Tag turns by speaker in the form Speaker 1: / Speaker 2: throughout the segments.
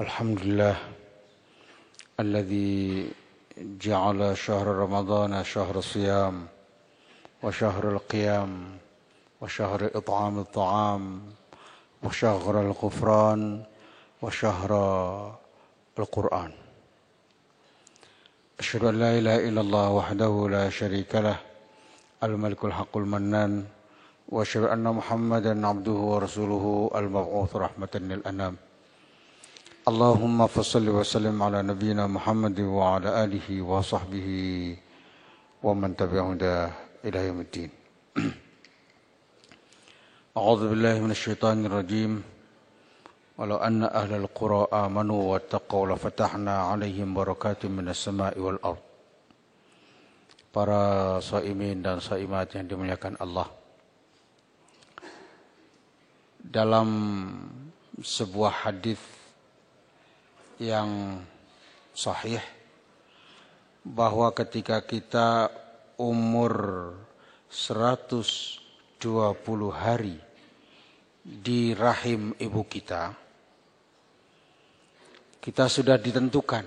Speaker 1: الحمد لله الذي جعل شهر رمضان شهر الصيام وشهر القيام وشهر إطعام الطعام وشهر الغفران وشهر القرآن. أشهد أن لا إله إلا الله وحده لا شريك له الملك الحق المنان وأشهد أن محمدا عبده ورسوله المبعوث رحمة للأنام. اللهم فصل وسلم على نبينا محمد وعلى آله وصحبه ومن تبعهم إلى يوم الدين. أعوذ بالله من الشيطان الرجيم. ولو أن أهل القرى آمنوا واتقوا لفتحنا عليهم بركات من السماء والأرض. Para shaimin dan shaimat yang dimuliakan Allah. Dalam sebuah hadis yang sahih bahwa ketika kita umur 120 hari di rahim ibu kita sudah ditentukan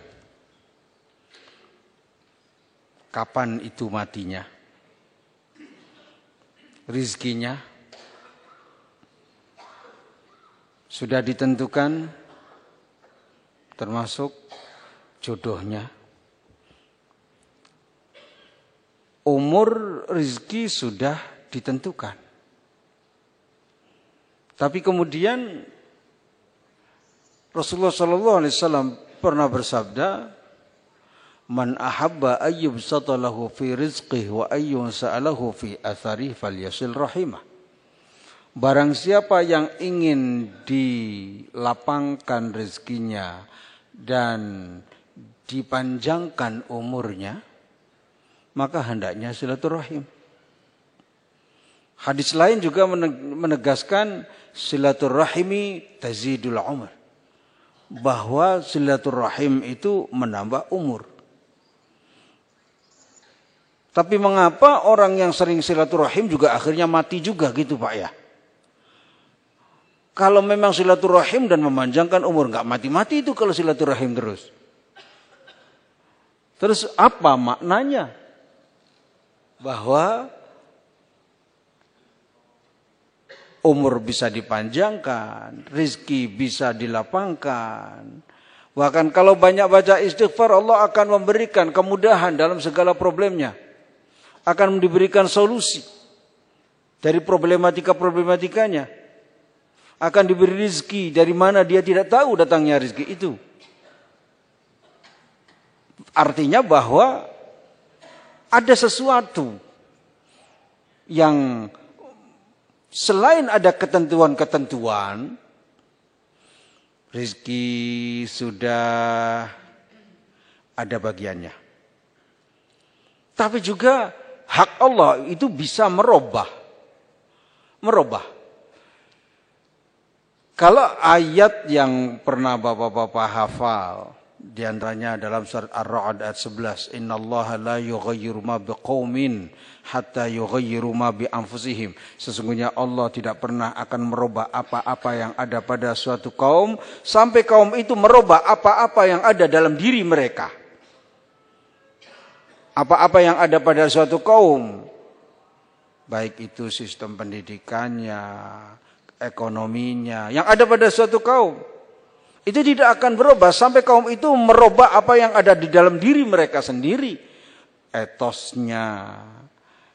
Speaker 1: kapan itu matinya, rizkinya sudah ditentukan, termasuk jodohnya. Umur rizki sudah ditentukan. Tapi kemudian Rasulullah SAW pernah bersabda, "Man ahabba ayyubsata lahu fi rizqihi wa ayyunsa'alahu fi atharihi falyasil rahimah." Barang siapa yang ingin dilapangkan rezekinya dan dipanjangkan umurnya, maka hendaknya silaturahim. Hadis lain juga menegaskan silaturahimi tazidul umur, bahwa silaturahim itu menambah umur. Tapi mengapa orang yang sering silaturahim juga akhirnya mati juga gitu Pak ya? Kalau memang silaturahim dan memanjangkan umur, nggak mati-mati itu kalau silaturahim terus. Terus apa maknanya? Bahwa umur bisa dipanjangkan, rizki bisa dilapangkan. Bahkan kalau banyak baca istighfar, Allah akan memberikan kemudahan dalam segala problemnya. Akan diberikan solusi dari problematikanya. Akan diberi rizki dari mana dia tidak tahu datangnya rizki itu. Artinya bahwa ada sesuatu yang selain ada ketentuan-ketentuan, rizki sudah ada bagiannya. Tapi juga hak Allah itu bisa merubah. Kalau ayat yang pernah bapak-bapak hafal, di antaranya dalam surat Ar-Ra'd ayat 11, "Innallaha la yughayyiru ma biqaumin hatta yughayyiru ma bi anfusihim." Sesungguhnya Allah tidak pernah akan merubah apa-apa yang ada pada suatu kaum sampai kaum itu merubah apa-apa yang ada dalam diri mereka. Apa-apa yang ada pada suatu kaum, baik itu sistem pendidikannya, ekonominya, yang ada pada suatu kaum, itu tidak akan berubah sampai kaum itu merubah apa yang ada di dalam diri mereka sendiri. Etosnya,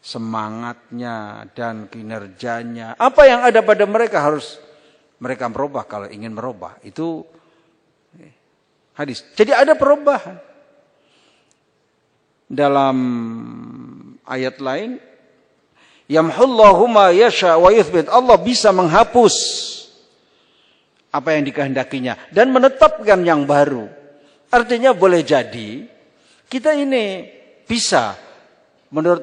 Speaker 1: semangatnya, dan kinerjanya. Apa yang ada pada mereka harus mereka merubah kalau ingin merubah. Itu hadis. Jadi ada perubahan. Dalam ayat lain, yamhullahu ma yasha wa yuthbit. Allah bisa menghapus apa yang dikehendakinya dan menetapkan yang baru. Artinya boleh jadi kita ini bisa, menurut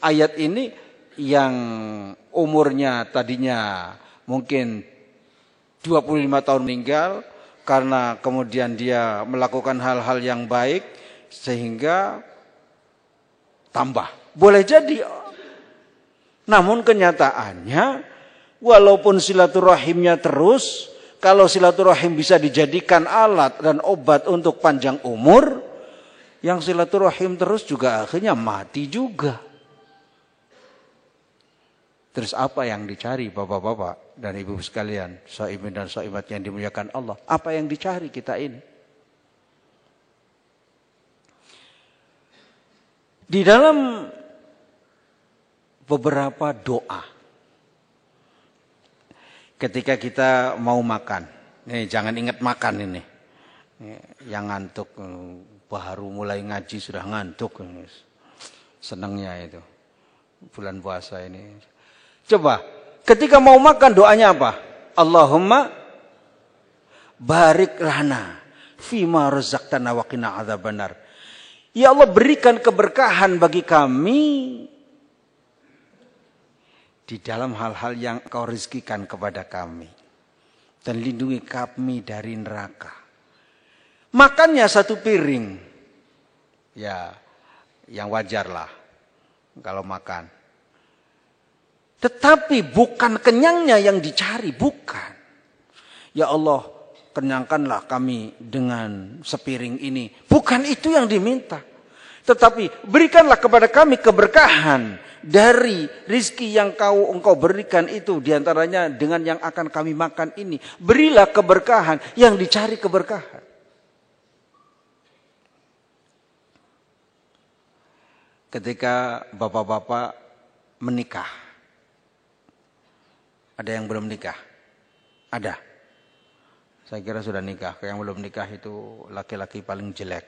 Speaker 1: ayat ini, yang umurnya tadinya mungkin 25 tahun meninggal karena kemudian dia melakukan hal-hal yang baik sehingga tambah. Boleh jadi. Namun kenyataannya walaupun silaturahimnya terus, Kalau silaturahim bisa dijadikan alat dan obat untuk panjang umur, yang silaturahim terus juga akhirnya mati juga. Terus apa yang dicari bapak-bapak dan ibu sekalian, shaimin dan shaimat yang dimuliakan Allah? Apa yang dicari kita ini? Di dalam beberapa doa, ketika kita mau makan, nih jangan ingat makan ini. Yang ngantuk, baru mulai ngaji sudah ngantuk, senangnya itu bulan puasa ini. Coba, ketika mau makan doanya apa? Allahumma barik lana fima razaqtana wa qina adzabannar. Ya Allah, berikan keberkahan bagi kami di dalam hal-hal yang Kau rezekikan kepada kami. Dan lindungi kami dari neraka. Makannya satu piring. Ya, yang wajar lah kalau makan. Tetapi bukan kenyangnya yang dicari, bukan. Ya Allah, kenyangkanlah kami dengan sepiring ini. Bukan itu yang diminta. Tetapi berikanlah kepada kami keberkahan dari rizki yang engkau berikan itu. Diantaranya dengan yang akan kami makan ini. Berilah keberkahan, yang dicari keberkahan. Ketika bapak-bapak menikah. Ada yang belum nikah? Ada. Saya kira sudah nikah. Yang belum nikah itu laki-laki paling jelek.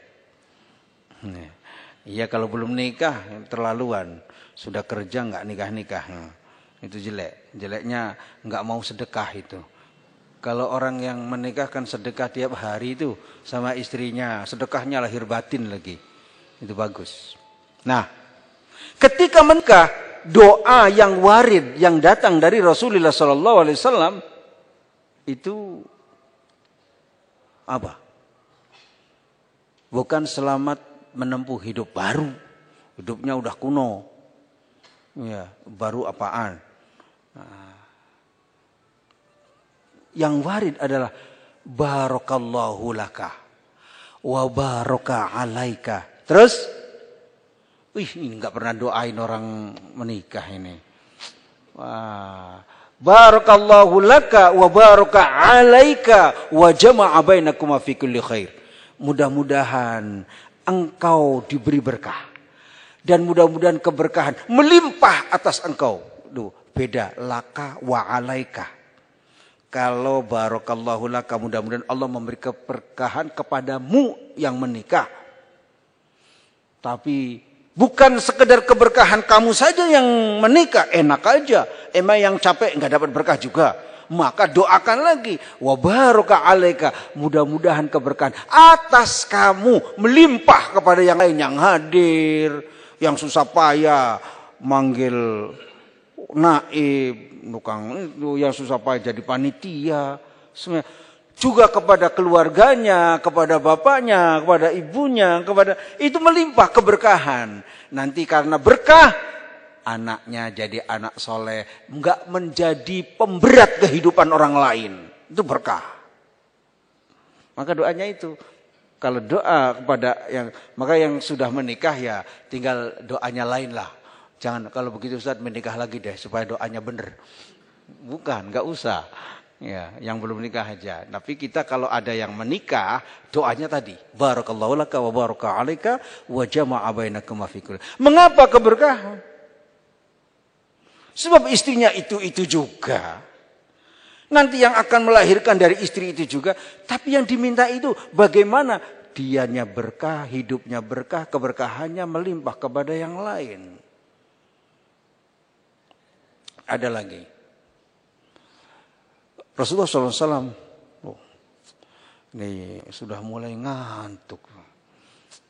Speaker 1: Iya, kalau belum nikah terlaluan. Sudah kerja nggak nikah-nikah. Itu jelek. Jeleknya nggak mau sedekah itu. Kalau orang yang menikah kan sedekah tiap hari itu sama istrinya. Sedekahnya lahir batin lagi. Itu bagus. Nah, ketika menikah, doa yang warid yang datang dari Rasulullah SAW itu apa? Bukan selamat menempuh hidup baru. Hidupnya udah kuno. Ya, baru apaan? Yang warid adalah barakallahu laka wa baraka alaika. Terus, ini nggak pernah doain orang menikah ini. Wah, barakallahu laka wa baraka alaika wa jama'a bainakuma fi kulli khair. Mudah-mudahan engkau diberi berkah. Dan mudah-mudahan keberkahan melimpah atas engkau. Duh, beda laka wa alaika. Kalau barakallahu laka, mudah-mudahan Allah memberi keberkahan kepadamu yang menikah. Tapi bukan sekedar keberkahan kamu saja yang menikah, enak aja. Emang yang capek nggak dapat berkah juga. Maka doakan lagi, wa baraka alaika, mudah-mudahan keberkahan atas kamu melimpah kepada yang lain yang hadir, yang susah payah manggil naib, tukang itu yang susah payah jadi panitia, juga kepada keluarganya, kepada bapaknya, kepada ibunya, kepada itu melimpah keberkahan. Nanti karena berkah, anaknya jadi anak soleh, enggak menjadi pemberat kehidupan orang lain. Itu berkah. Maka doanya itu. Kalau doa kepada maka yang sudah menikah ya tinggal doanya lain lah. Jangan kalau begitu Ustaz menikah lagi deh supaya doanya benar. Bukan, enggak usah. Ya, yang belum nikah aja. Tapi kita kalau ada yang menikah, doanya tadi, barakallahu laka wa baraka alaika wa jama'a bainakuma fi kulli. Mengapa keberkahan? Sebab istrinya itu juga. Nanti yang akan melahirkan dari istri itu juga. Tapi yang diminta itu bagaimana dianya berkah, hidupnya berkah, keberkahannya melimpah kepada yang lain. Ada lagi. Rasulullah SAW, ini sudah mulai ngantuk.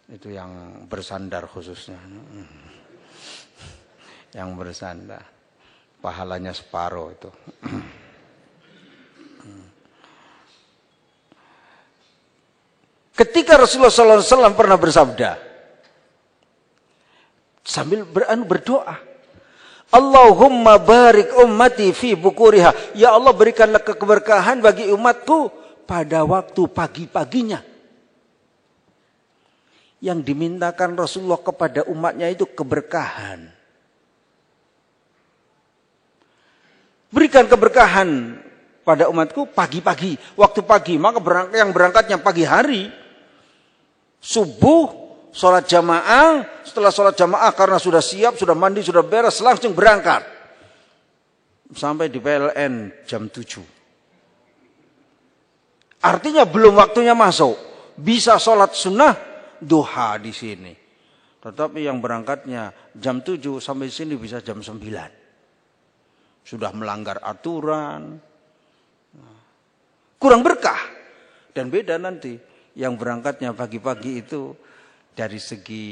Speaker 1: Itu yang bersandar khususnya. Yang bersandar. Pahalanya separuh itu. Ketika Rasulullah SAW pernah bersabda, sambil berdoa, Allahumma barik ummati fi bukuriha. Ya Allah, berikanlah keberkahan bagi umatku pada waktu pagi-paginya. Yang dimintakan Rasulullah kepada umatnya itu keberkahan. Berikan keberkahan pada umatku pagi-pagi, waktu pagi. Maka yang berangkatnya pagi hari, subuh, sholat jamaah. Setelah sholat jamaah karena sudah siap, sudah mandi, sudah beres, langsung berangkat. Sampai di PLN jam 7. Artinya belum waktunya masuk. Bisa sholat sunnah duha di sini. Tetapi yang berangkatnya jam 7 sampai sini bisa jam 9. Sudah melanggar aturan. Kurang berkah. Dan beda nanti. Yang berangkatnya pagi-pagi itu dari segi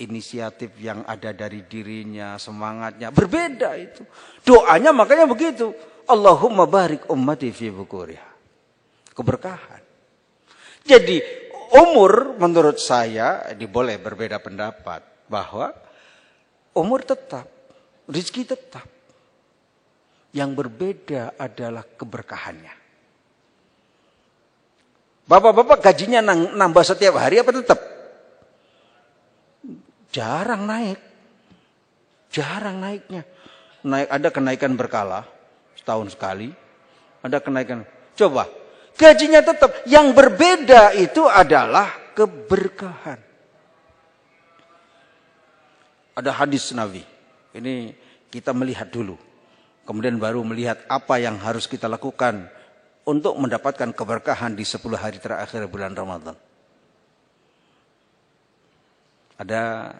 Speaker 1: inisiatif yang ada dari dirinya, semangatnya. Berbeda itu. Doanya makanya begitu. Allahumma barik ummati fi bukuriha. Keberkahan. Jadi umur menurut saya boleh berbeda pendapat. Bahwa umur tetap. Rezeki tetap. Yang berbeda adalah keberkahannya. Bapak-bapak gajinya nambah setiap hari apa tetap? Jarang naik. Jarang naiknya. Ada kenaikan berkala. Setahun sekali. Ada kenaikan. Coba. Gajinya tetap. Yang berbeda itu adalah keberkahan. Ada hadis Nabi. Ini kita melihat dulu. Kemudian baru melihat apa yang harus kita lakukan untuk mendapatkan keberkahan di 10 hari terakhir bulan Ramadan. Ada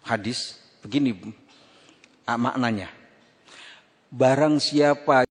Speaker 1: hadis begini maknanya. Barang siapa